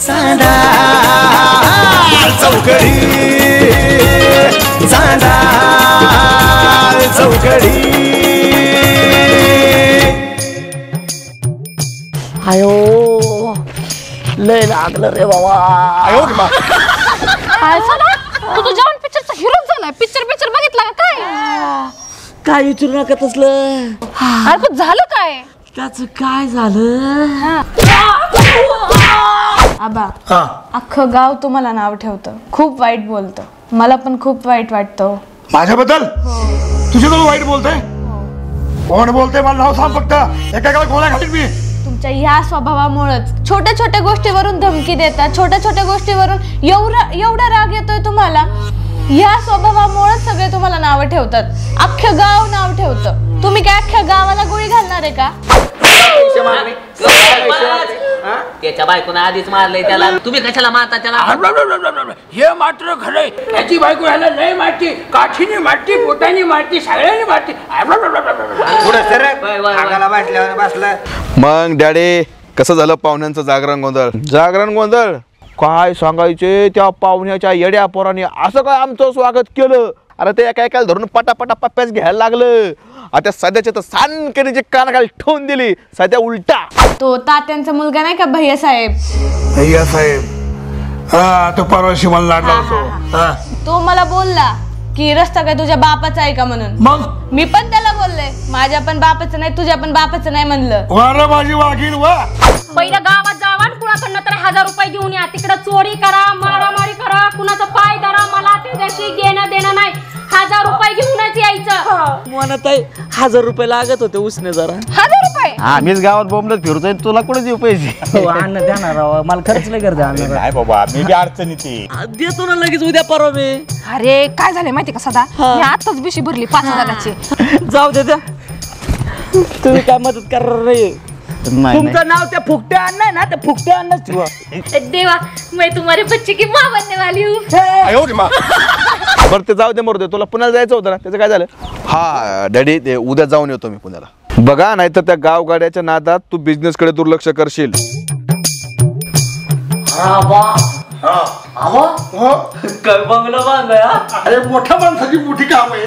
चांदा चौकडी चांदा चौकडी आयो लय लागलं रे बाबा आयो काय झालं तू जाऊन पिक्चरचा हिरो झालाय पिक्चर बघितला का काय काय विचारू नका तसलं अरे पण झालं काय त्याचं काय झालं आबा अख्खं गाव तुम्हाला नाव ठेवतं खूप वाईट बोलतं मला पण खूप वाईट वाटतं माझ्याबद्दल तुझ्याबद्दल वाईट बोलतोय कोण बोलतोय मला नाव सांग फक्त एका गोळ्या घालीन मी तुमच्या ह्या स्वभावामुळेच छोट्या छोट्या गोष्टीवरून धमकी देतात छोट्या छोट्या गोष्टीवरून एवढा राग येतोय तुम्हाला या स्वभावामुळेच सगळे तुम्हाला नाव ठेवतात अख्खं गाव नाव ठेवतं तुम्ही काय अख्ख्या गावाला गोळी घालणार आहे का त्याच्या बायकोने आधीच मारलंय त्याला तुम्ही कशाला मारता त्याला हे मात्र खरंय त्याची बायको ह्याला लय मारती काठीने मारती पोटाने मारती सगळ्यांनी मारती मग डॅडी कसं झालं पाहुण्यांचं जागरण गोंधळ काय सांगायचे त्या पाहुण्याच्या येड्या पोराने असं काय आमचं स्वागत केलं अरे ते एका एकाला धरून पटापटा पप्प्याच घ्यायला लागलं आता सध्याच्या तर सानकरीची कानाखाली ठेवून दिली सध्या उलटा तो तात्यांचा मुलगा नाही का भैया साहेब हा तो परवाशी मला लाडला होतो तो मला बोलला की रस्ता काय तुझ्या बापाचा आहे का म्हणून मग मी पण त्याला बोलले माझ्या पण बापाचं नाही तुझ्या पण बापाचं नाही म्हणलं वारा माझी वाघीण वा पहिल्या गावात जावा कुणाकडनं तर 1000 रुपये घेऊन या तिकडे चोरी करा मारामारी करा कुणाचा पाय धरा मला त्याच्याशी घेणं देणं नाही 1000 रुपये घेऊनच यायचं म्हणत आहे 1000 रुपये लागत होते उसने जरा 1000 रुपये आम्हीच गावात बोंबलत फिरतोय तुला कुठे देऊ पैसे अन्न देणार मला खर्च नाही करते अन्न नाही बाबा मी बी अडचणीत देतो ना लगेच उद्या परवा मी अरे काय झालंय माहिती का सदा मी आताच बिशी भरली 5000ची जाऊ दे तुम्ही काय मदत करणार नाही तुमचं नाव त्या फुकट्या अन्न आहे ना त्या फुकट्या अन्नच ठेवा देवा मैं तुम्हारे बच्चे की माँ बनने वाली हूँ बरं ते जाऊ दे मरू दे तुला पुण्याला जायचं होतं ना त्याचं काय झालं हा डॅडी ते उद्या जाऊन येतो मी पुण्याला बघा नाही तर त्या गावगाड्याच्या नादात तू बिझनेस कडे दुर्लक्ष करशील काय बंगला बांधलाय अरे मोठ्या माणसाची मोठी काम आहे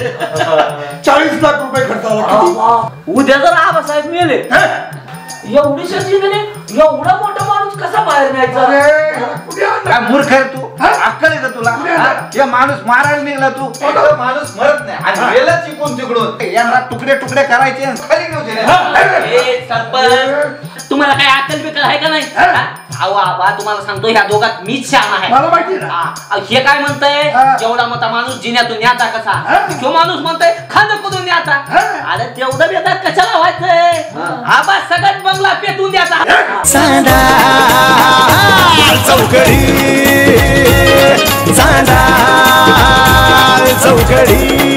40 लाख रुपये खर्च आला उद्या जर आबासाहेब मेले एवढी शक्तीने एवढा मोठा माणूस कसा बाहेर न्यायचा काय मूर्ख आहे तू अक्कल आहे का तुला हे माणूस मारायला निघला तू माणूस मरत नाही आणि गेला चिकून तिकडून यांना तुकडे तुकडे करायचे खाली नव्हते तुम्हाला काय अक्कल बिकल आहे का नाही अहो आबा तुम्हाला सांगतो ह्या दोघात मीच शहाणा आहे मला माहिती ना हे काय म्हणतंय जेवढा मोठा माणूस जिन्यातून न्याचा कसा तो माणूस म्हणतोय खांद कुदून न्याचा अरे तेवढं बेतात कशाला व्हायचंय आबा सगळ्यात बंगला पेटून द्याचा चांदा चौकडी चांदा चौकडी